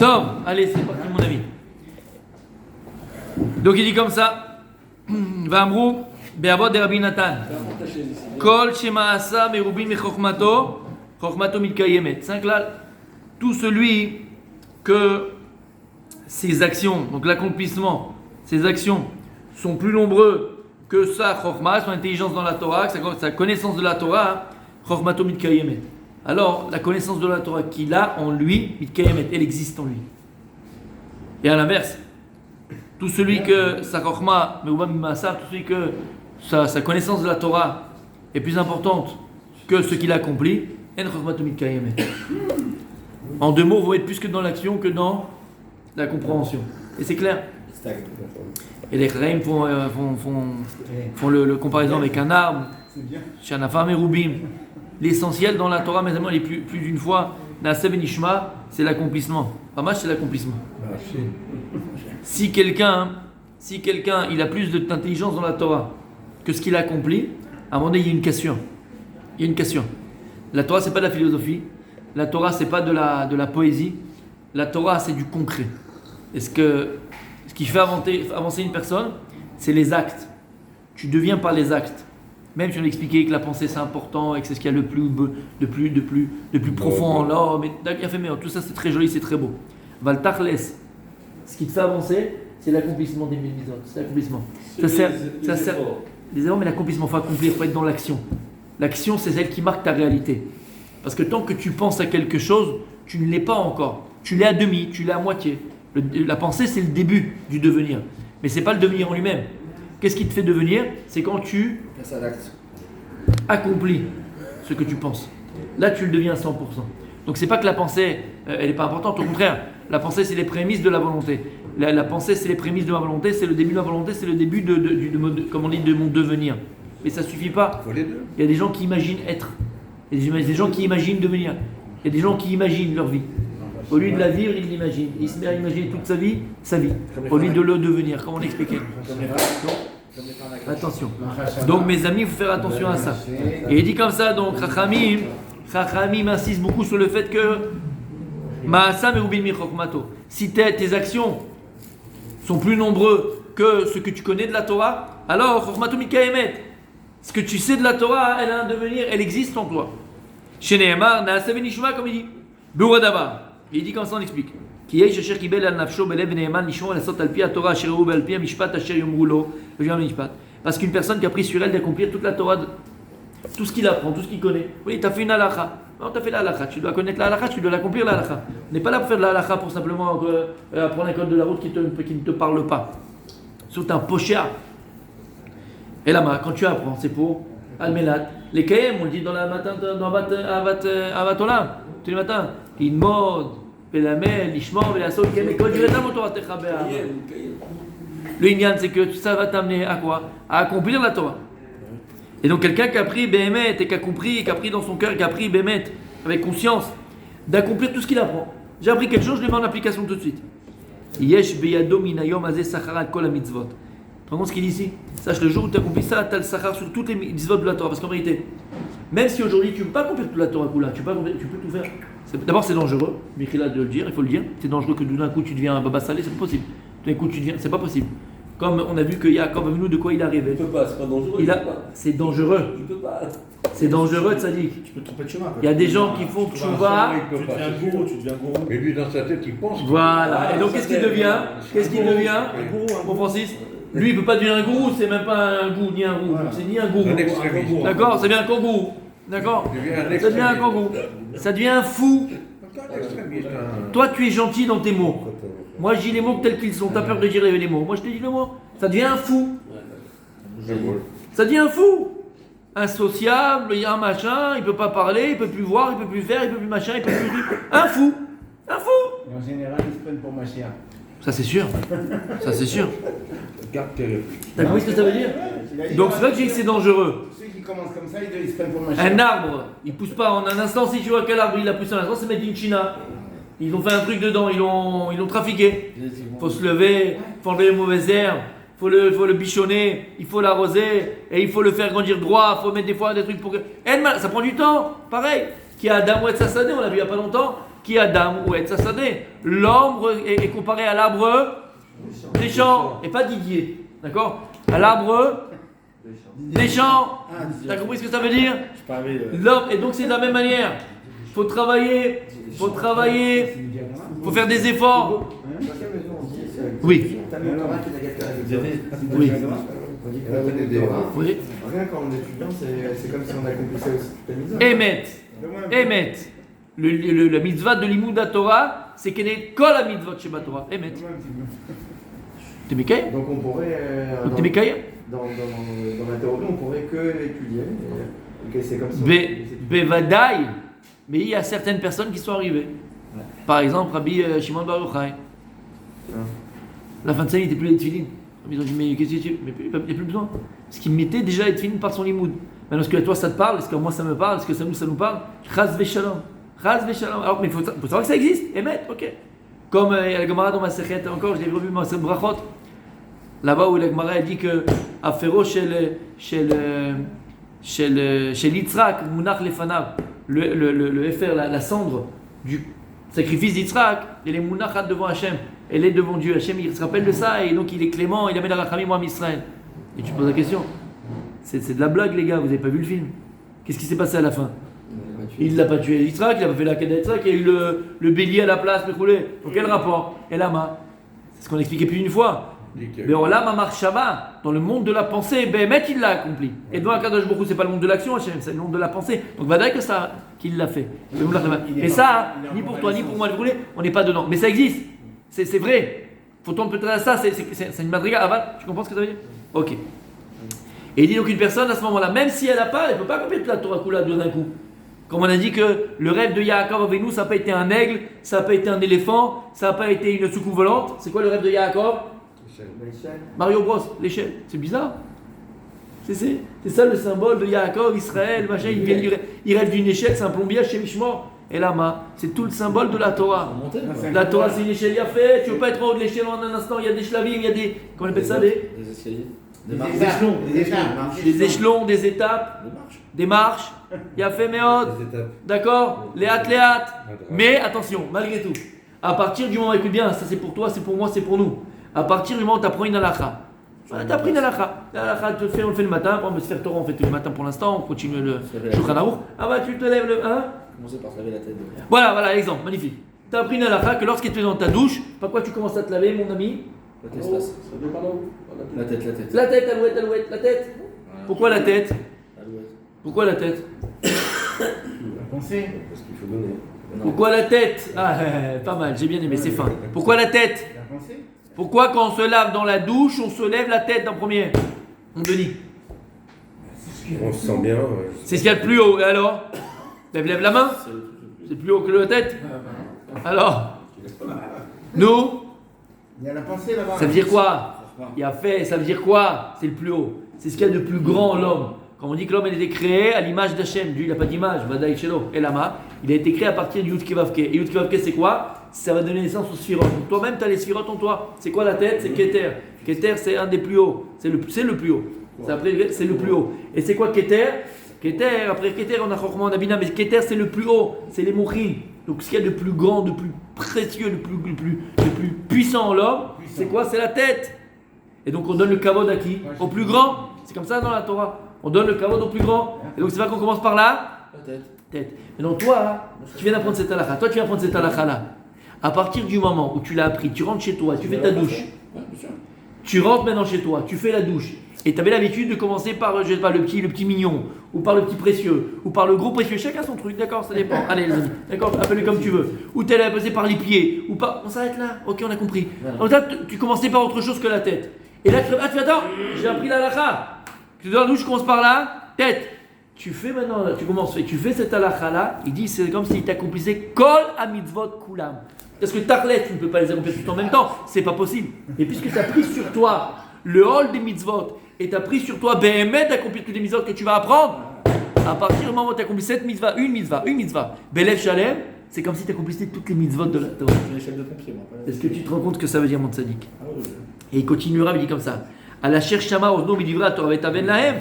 Tom, allez, c'est parti mon ami. Donc il dit comme ça. Vamrou, be'avod de Rabbi Nathan. Kol shema'asa merubin mechokmato, chokmato mitkayemet. 5 là, tout celui que ses actions, donc l'accomplissement, ses actions sont plus nombreux que sa chokma, son intelligence dans la Torah, sa connaissance de la Torah, chokmato mitkayemet. Alors, la connaissance de la Torah qu'il a en lui, mitkayemet, elle existe en lui. Et à l'inverse, tout celui que sa chokma, tout celui que sa connaissance de la Torah est plus importante que ce qu'il accomplit, en chokmato mitkayemet. En 2 mots, vous êtes plus que dans l'action que dans la compréhension. Et c'est clair. Et les Charaïm font le comparaison avec un arbre. Shanafam et Rubim. L'essentiel dans la Torah, mes amis, elle est plus d'une fois. Naasev et Nishma, c'est l'accomplissement. Pamash, c'est l'accomplissement. Si quelqu'un il a plus d'intelligence dans la Torah que ce qu'il accomplit, à un moment donné, il y a une cassure. Il y a une cassure. La Torah, c'est pas de la philosophie. La Torah, c'est pas de la poésie. La Torah, c'est du concret. Et ce qui fait avancer une personne, c'est les actes. Tu deviens par les actes. Même si on expliquait que la pensée c'est important et que c'est ce qu'il y a le plus profond en l'homme. Tout ça c'est très joli, c'est très beau. Valtachles, ce qui te fait avancer, c'est l'accomplissement des mitzvot. C'est l'accomplissement. Ça sert. Les erreurs, mais l'accomplissement, il faut accomplir, il faut être dans l'action. L'action, c'est celle qui marque ta réalité. Parce que tant que tu penses à quelque chose, tu ne l'es pas encore. Tu l'es à demi, tu l'es à moitié. La pensée, c'est le début du devenir. Mais ce n'est pas le devenir en lui-même. Qu'est-ce qui te fait devenir? C'est quand tu accomplis ce que tu penses. Là, tu le deviens à 100%. Donc, c'est pas que la pensée, elle n'est pas importante. Au contraire, la pensée, c'est les prémices de la volonté. La pensée, c'est les prémices de ma volonté, c'est le début de ma volonté, c'est le début comme on dit, de mon devenir. Mais ça ne suffit pas. Il y a des gens qui imaginent être. Il y a des gens qui imaginent devenir. Il y a des gens qui imaginent leur vie. Au lieu de la vivre, ils l'imaginent. Il se met à imaginer toute sa vie. Au lieu de le devenir. Comment l'expliquer? Attention. Donc mes amis, il faut faire attention à ça. Et il dit comme ça, donc Chachamim insiste beaucoup sur le fait que Ma'asa merubin michokmato. Si tes actions sont plus nombreux que ce que tu connais de la Torah, alors chokmato mitkayemet. Ce que tu sais de la Torah, elle a un devenir, elle existe en toi. Chez Nehemar, Naasev et Nishma, comme il dit. Bouradava. Il dit comme ça, on explique. Parce qu'une personne qui a pris sur elle d'accomplir toute la Torah, tout ce qu'il apprend, tout ce qu'il connaît. Oui, tu as fait une halakha. Non, tu as fait la halakha. Tu dois connaître la halakha, tu dois l'accomplir la halakha. On n'est pas là pour faire de la halakha pour simplement apprendre un code de la route qui ne te parle pas. C'est un pochia. Et là, quand tu apprends, c'est pour Almelat. Les Kayem, on le dit dans la matin, dans Avatolam, tous les matins. Inmod, Pelamel, Ishmor, Velasol, Kayem, Kod, Yiretam, Torah, Techabéa. Le Inyan, c'est que ça va t'amener à quoi? À accomplir la Torah. Et donc, quelqu'un qui a pris Béhémet et qui a compris, qui a pris dans son cœur, qui a pris Béhémet avec conscience, d'accomplir tout ce qu'il apprend. J'ai appris quelque chose, je le mets en application tout de suite. Yesh beyado minayom azeh sacharat kol mitzvot. Tu comprends ce qu'il dit ici? Sache, le jour où tu accomplis ça, tu as le sachar sur toutes les mitzvot de la Torah. Parce qu'en vérité, même si aujourd'hui tu ne peux pas accomplir toute la Torah, tu peux tout faire. D'abord, c'est dangereux, Michila de le dire, il faut le dire. C'est dangereux que d'un coup tu deviens un baba salé, c'est pas possible. D'un coup tu deviens, c'est pas possible. Comme on a vu que Yaakov Avinu, de quoi il est arrivé. Tu peux pas, c'est pas dangereux. C'est dangereux. Tu peux pas. C'est dangereux, tzaddik. Tu peux te tromper de chemin. Il y a des gens qui font tchouva. Tu deviens gourou. Mais lui, dans sa tête, il pense. Voilà. Et donc, qu'est-ce qu'il devient? Un gourou, bon Francis. Lui, il ne peut pas devenir un gourou, c'est même pas un gourou, ni un gourou. C'est ni un gourou. D'accord? Ça devient un kangourou. D'accord? Ça devient un kangourou. Ça devient un fou. Toi, tu es gentil dans tes mots. Moi, je dis les mots tels qu'ils sont. T'as peur de dire les mots. Moi, je te dis le mot. Ça devient un fou. Ça devient un fou. Insociable, il y a un machin, il ne peut pas parler, il ne peut plus voir, il ne peut plus faire, il ne peut plus machin, il ne peut plus. Un fou. Un fou. Et en général, ils se prennent pour Machia. Ça, c'est sûr. Ça, c'est sûr. Garde tes répliques. T'as compris ce que ça veut dire? Donc, c'est vrai que j'ai dit que c'est dangereux. Ceux qui commencent comme ça, ils se prennent pour Machia. Un arbre, il pousse pas en un instant. Si tu vois quel arbre il a poussé en un instant, c'est made in China. Ils ont fait un truc dedans, ils l'ont trafiqué. Il faut se lever, il faut enlever les mauvaises herbes, il faut le bichonner, il faut l'arroser, et il faut le faire grandir droit, il faut mettre des fois des trucs pour que. Ça prend du temps, pareil. Qui a Adam et Sassané, on l'a vu il n'y a pas longtemps. qui Adam ou Etz Hasadeh. L'ombre est comparé à l'arbre des champs, et pas Didier, d'accord? À l'arbre des champs. T'as compris ce que ça veut dire? L'homme, et donc c'est de la même manière. Faut travailler, faut faire des efforts. Oui. Oui. Oui. Rien quand on est étudiant, c'est comme si on accomplissait aussi toute la mitzvah. Émet. La mitzvah de l'Imoud Torah, c'est qu'elle est kol la mitzvah de Sheba Torah. Émet. T'es Mikaï? Donc on pourrait. Donc t'es Mikaï? Dans la théorie, on pourrait que l'étudier. Et que c'est comme ça. Bevadaï. Mais il y a certaines personnes qui sont arrivées. Par exemple, Rabbi Shimon Bar Yochai. La fin de sa vie, il n'était plus les tefilin. Ils ont dit, mais qu'est-ce que tu veux? Mais il n'y a plus besoin. Parce qu'il mettait déjà les tefilin par son limoud. Maintenant, est-ce que toi ça te parle? Est-ce que moi ça me parle? Est-ce que ça nous parle? Chaz veshalom. Chaz veshalom. Alors, mais il faut savoir que ça existe. Émet, ok. Comme la Gemara dans ma Sechet, encore, je l'ai revu dans ma Brachot. Là-bas où la Gemara dit que Afero chez Yitzhak, Munach Lefanav, le Efer, la cendre du sacrifice d'Yitzhak, elle est Munachat devant Hachem, elle est devant Dieu. Hachem, il se rappelle de ça et donc il est clément, il amène la Rachamim moi Israël. Et tu te poses la question, c'est de la blague les gars, vous n'avez pas vu le film? Qu'est-ce qui s'est passé à la fin? Il l'a pas tué Yitzhak, il a pas fait la quête d'Yitzhak, il y a eu le bélier à la place, mais roulé. Pour quel rapport? Et l'ama. C'est ce qu'on a expliqué plus d'une fois. Mais Olam Amarshava, dans le monde de la pensée, Béhémet il l'a accompli. Et devant Akadosh Baruch Hu, c'est pas le monde de l'action, Hachem, c'est le monde de la pensée. Donc Vadaï que ça, qu'il l'a fait. Et ça, ni pour toi, ni pour moi, on n'est pas dedans. Mais ça existe. C'est vrai. Faut tendre peut-être à ça, c'est une madriga. Aval, tu comprends ce que ça veut dire? Ok. Et il dit donc une personne à ce moment-là, même si elle n'a pas, elle ne peut pas accomplir toute la Torah Kula d'un coup. Comme on a dit que le rêve de Yaakov avec nous, ça n'a pas été un aigle, ça n'a pas été un éléphant, ça n'a pas été une soucoupe volante. C'est quoi le rêve de Yaakov? Mario Bros, l'échelle. C'est bizarre. C'est ça le symbole de Yaakov, Israël, machin. Il rêve d'une échelle, c'est un plombier chez Mishmor. Et là, c'est tout le symbole de la Torah. La Torah, c'est une échelle fait. Tu ne veux pas être en haut de l'échelle en un instant. Il y a des shlavim, il y a des. Comment on appelle ça? Des escaliers. Des échelons, des étapes, des marches. Il y a fait méod. D'accord? Léat. Mais attention, malgré tout, à partir du moment, écoute bien, ça c'est pour toi, c'est pour moi, c'est pour nous. À partir du moment où tu apprends une halakha, tu as appris une halakha. La halakha, on le fait le matin, on peut se faire Torah, on fait tout le matin pour l'instant, on continue le Shulchan Aruch. Ah bah tu te lèves le. Hein? Commencer par se laver la tête. Voilà, exemple, magnifique. Tu as appris une halakha que lorsqu'il est dans ta douche, par quoi tu commences à te laver, mon ami? La tête. La tête. La tête, alouette, la tête. Pourquoi la tête? Pourquoi la tête? La pensée. Parce qu'il faut donner. Pourquoi la tête? Ah, pas mal, j'ai bien aimé, c'est fin. Pourquoi la tête? La pensée. Pourquoi quand on se lave dans la douche, on se lève la tête en premier? On te dit. On se sent bien. C'est ce qu'il y a de plus haut. Et alors? Lève la main. C'est plus haut que la tête. Alors? Nous? Il y a la pensée là-bas. Ça veut dire quoi? Il a fait, ça veut dire quoi? C'est le plus haut. C'est ce qu'il y a de plus grand l'homme. Quand on dit que l'homme a été créé à l'image d'Hachem, Dieu il n'a pas d'image, Vadaï Shelo, et Lama, il a été créé à partir du Yud Kevavke. Et Yud Kevavke c'est quoi? Ça va donner naissance aux sphirotes. Donc toi-même tu as les sphirotes en toi. C'est quoi la tête? C'est Keter. Keter c'est un des plus hauts. C'est le plus haut. C'est le plus haut. Et c'est quoi Keter? Keter, après Keter on a Chokhmah, on a Bina, mais Keter c'est le plus haut. C'est les Mouchin. Donc ce qu'il y a de plus grand, de plus précieux, de plus puissant en l'homme, c'est quoi? C'est la tête. Et donc on donne le kavod à qui? Au plus grand. C'est comme ça dans la Torah. On donne le kavod au plus grand. Et donc c'est pas qu'on commence par là? Tête. Et donc toi, tu viens d'apprendre cette halakha. Toi tu viens d'apprendre cette halakha là. À partir du moment où tu l'as appris, tu rentres chez toi, tu fais ta douche. Tu rentres maintenant chez toi, tu fais la douche. Et tu avais l'habitude de commencer par, je sais pas, le petit mignon, ou par le petit précieux, ou par le gros précieux. Chacun son truc, d'accord, ça dépend. Allez les amis, d'accord, appelle-le comme tu veux. Ou tu allais passer par les pieds, ou pas. On s'arrête là, ok, on a compris. Donc là, tu commençais par autre chose que la tête. Et là, tu fais attends, j'ai appris la halakha. Tu dans la douche, je commence par là, tête. Tu fais maintenant, tu commences, tu fais cette halakha là, il dit c'est comme si tu accomplissais kol à mitzvot kulam. Parce que Tarlet, tu ne peux pas les accomplir tout en même temps, c'est pas possible. Et puisque tu as pris sur toi le hall des mitzvot, et tu as pris sur toi Béhémet d'accomplir toutes les mitzvot que tu vas apprendre, à partir du moment où tu accomplis cette mitzvah, une mitzvah, Belev Shalem, c'est comme si tu accomplissais toutes les mitzvot de la Torah. Est-ce que tu te rends compte que ça veut dire mon tzaddik? Et il continuera, il dit comme ça. À la cherche Shama Ozno Midivra Torah Vetaven Lahem,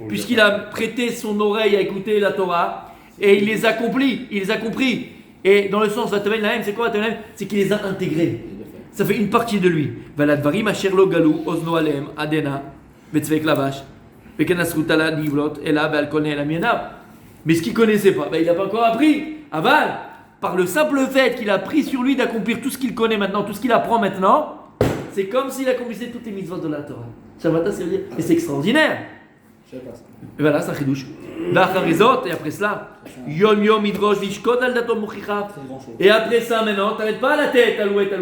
puisqu'il a prêté son oreille à écouter la Torah, et il les a compris, Et dans le sens, Vataven Lahem, c'est quoi Vataven Lahem? C'est qu'il les a intégrés. Ça fait une partie de lui. Valadvarim asher lo galou ozno alem adena betzvek lavash bekenasrut ala divlot ela be'al koneh la mienab. Mais ce qu'il connaissait pas, il n'a pas encore appris. Aval, par le simple fait qu'il a pris sur lui d'accomplir tout ce qu'il connaît maintenant, tout ce qu'il apprend maintenant, c'est comme s'il accomplissait toutes les mitzvot de la Torah. Shabbat, c'est dire, et c'est extraordinaire. Je sais pas ça. Et voilà, ça chidouche. Vacharizot, et après cela, yom yom idrosh vishkod al datom mochicha. C'est grand chose. Et après ça, maintenant, t'arrêtes pas à la tête, alouette.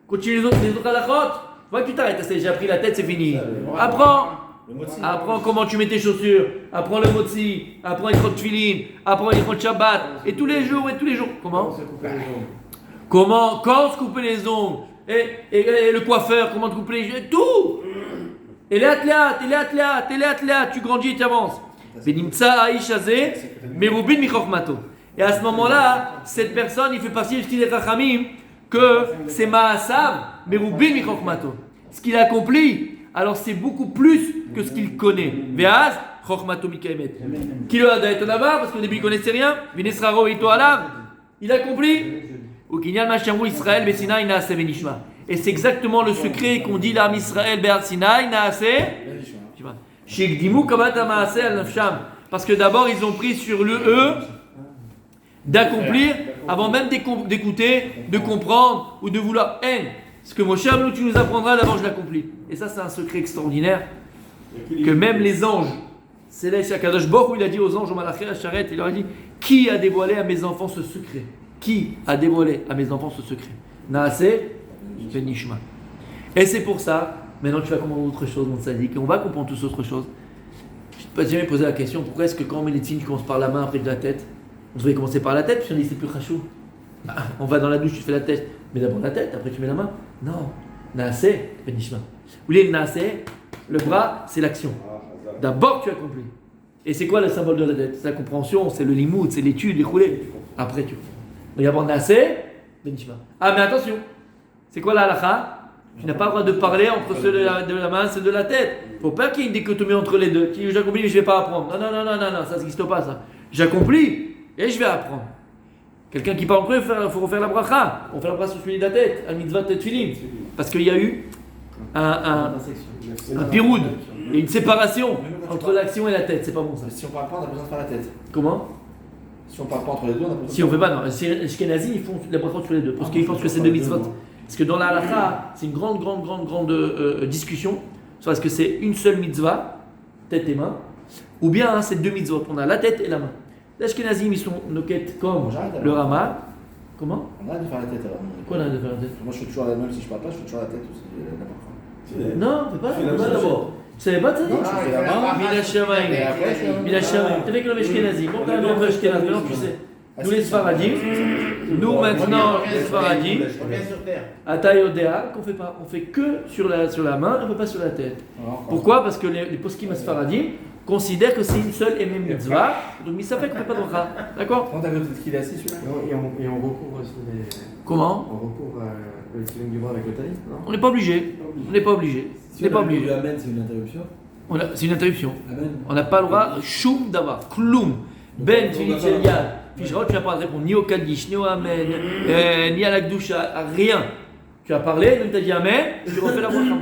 Continue les autres halachot. Vois que tu t'arrêtes, j'ai appris la tête, c'est fini. Apprends. Apprends comment tu mets tes chaussures. Apprends le motzi. Apprends les de tefilin. Apprends les de Shabbat. Et tous les jours. Comment se couper les ongles. Comment Quand se couper les ongles. Et le coiffeur, comment te couper les cheveux. Tout. Et les athlètes. Tu grandis et tu avances. Benimtsa aishazé, merubin michochmato. Et à ce moment-là, cette personne, il fait partie du style des Chachamim que c'est Maasav, merubin michochmato. Ce qu'il accomplit, alors c'est beaucoup plus que ce qu'il connaît. Veaz, chochmato mikaemet. Kilo adaet onavar, parce qu'au début il connaissait rien. Vinesraro ito alav. Il accomplit. Ou kinyan machamou Israël besina ina ase benishma. Et c'est exactement le secret qu'on dit l'âme Israël be'ar Sinai ina ase. Shekdimu kamat ha'maaseh al nafsham. Parce que d'abord ils ont pris sur eux d'accomplir avant même d'écouter, de comprendre ou de vouloir. Ce que Moshe Rabbeinu tu nous apprendras d'abord je l'accomplis. Et ça c'est un secret extraordinaire que même les anges célestes, Akadosh Baruch Hu, il a dit aux anges au Malaché à Charet, il leur a dit qui a dévoilé à mes enfants ce secret? Qui a dévoilé à mes enfants ce secret? Naaseh Benishma. Et c'est pour ça, maintenant tu vas comprendre autre chose, mon sadique, et on va comprendre tous autre chose. Je ne t'ai jamais posé la question, pourquoi est-ce que quand on met les signes, tu commences par la main après de la tête? On devrait commencer par la tête, puis on dit c'est plus khashou. On va dans la douche, tu fais la tête, mais d'abord la tête, après tu mets la main. Non, Naaseh Benishma. Vous voulez le Naaseh? Le bras, c'est l'action. D'abord tu accomplis. Et c'est quoi le symbole de la tête? C'est la compréhension, c'est le limoud, c'est l'étude, les roulés. Après tu comprends. Donc d'abord Naaseh Benishma. Ah mais attention, c'est quoi la halakha? Tu n'as pas le droit de parler entre ceux de la main et ceux de la tête. Il ne faut pas qu'il y ait une dichotomie entre les deux. Qui j'accomplis mais je ne vais pas apprendre. Non, ça n'existe pas ça. J'accomplis et je vais apprendre. Quelqu'un qui parle en il faut refaire la bracha. On fait la bracha sur celui de la tête, un mitzvah de tefilin. Parce qu'il y a eu un piroud, il y a une séparation entre l'action et la tête. C'est pas bon ça. Si on parle pas, on a besoin de faire la tête. Comment? Si on parle pas entre les deux, on a besoin de Si on fait pas, non. Les Ashkenazim, ils font la bracha sur les deux. Parce qu'ils pensent que c'est deux mitzvot. Parce que dans la halakha, c'est une grande discussion sur est-ce que c'est une seule mitzvah, tête et main, ou bien c'est deux mitzvot. On a la tête et la main. Les Ashkenazim, ils sont noquettes comme le Rama. Comment? On arrête de faire la tête alors. Quoi on a de faire la tête? Moi je fais toujours la même si je parle pas, je fais toujours la tête aussi. Non, fais pas d'abord. Tu savais pas ça? Non, je fais la main. Mila Shamaim. T'es avec le Ashkenazim. Bon, t'as un nom Ashkenazim, maintenant tu sais. Nous les Sfaradim, nous maintenant les Sfaradim, Reviens sur terre. à Taïodéa, qu'on fait pas, on fait que sur la main, on ne fait pas sur la tête. Pourquoi? Parce que les poskim Sfaradim considèrent que c'est une seule et même mitzvah, donc mais ça fait qu'on ne fait pas de bracha. D'accord? Comment t'as vu qu'il est assis celui-là? Et on recouvre aussi les. Comment? On recouvre le tefilin du bras avec le talit, non? On n'est pas obligé. On n'est pas obligé. Si on amène, c'est une interruption. C'est une interruption. Amen. On n'a pas le droit, choum d'avoir, kloum, ben, tu vas pas répondre ni au Kaddish, ni au Amen, ni à la Gdusha, à rien. Tu as parlé, donc tu as dit Amen, et tu refais la bracha.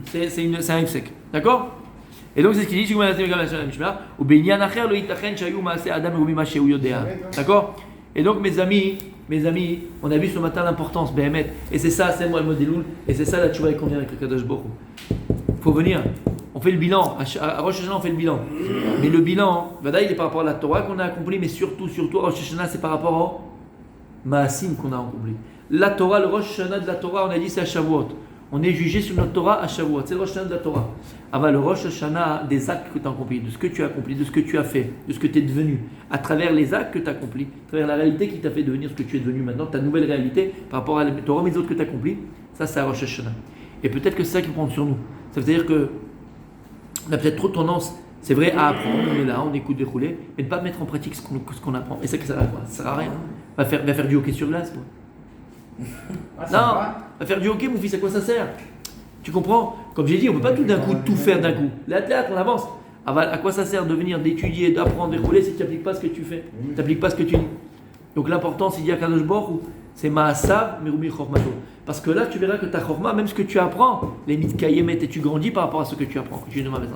C'est un sec. D'accord? Et donc c'est ce qu'il dit, d'accord? Et donc mes amis, on a vu ce matin l'importance, Béhémet, et c'est ça, c'est moi le modèle, et c'est ça la tchouva qu'on vient avec le Kadosh Baruch Hu. Faut venir, on fait le bilan, à Rosh Hashanah on fait le bilan. Mais le bilan, Vadaï, il est par rapport à la Torah qu'on a accompli, mais surtout à Rosh Hashanah, c'est par rapport au Maasim qu'on a accompli. La Torah, le Rosh Hashanah de la Torah, on a dit c'est à Shavuot. On est jugé sur notre Torah à Shavuot, c'est le Rosh Hashanah de la Torah. Ah le Rosh Hashanah des actes que tu as accomplis, de ce que tu as accompli, de ce que tu as fait, de ce que tu es devenu, à travers les actes que tu as accomplis, à travers la réalité qui t'a fait devenir ce que tu es devenu maintenant, ta nouvelle réalité par rapport à Torah mais autres que tu as accompli, ça c'est à Rosh Hashanah. Et peut-être que c'est ça qui prend sur nous. Ça veut dire que on a peut-être trop tendance, c'est vrai, à apprendre, on est là, on écoute dérouler, mais de ne pas mettre en pratique ce qu'on apprend. Et ça sert à quoi? Ça sert à rien. Va faire du hockey sur glace, quoi. Non, va faire du hockey, mon fils, à quoi ça sert? Tu comprends? Comme j'ai dit, on ne peut pas tout d'un coup tout faire d'un coup. L'athlète, on avance. À quoi ça sert de venir, d'étudier, d'apprendre, de rouler si tu n'appliques pas ce que tu fais? Tu n'appliques pas ce que tu dis. Donc l'important, c'est dire Kadosh Baruch Hu, c'est Maasav, Merubim Chormato. Parce que là, tu verras que ta Chorma, même ce que tu apprends, les mitkayemet, et tu grandis par rapport à ce que tu apprends. Continue de ma maison,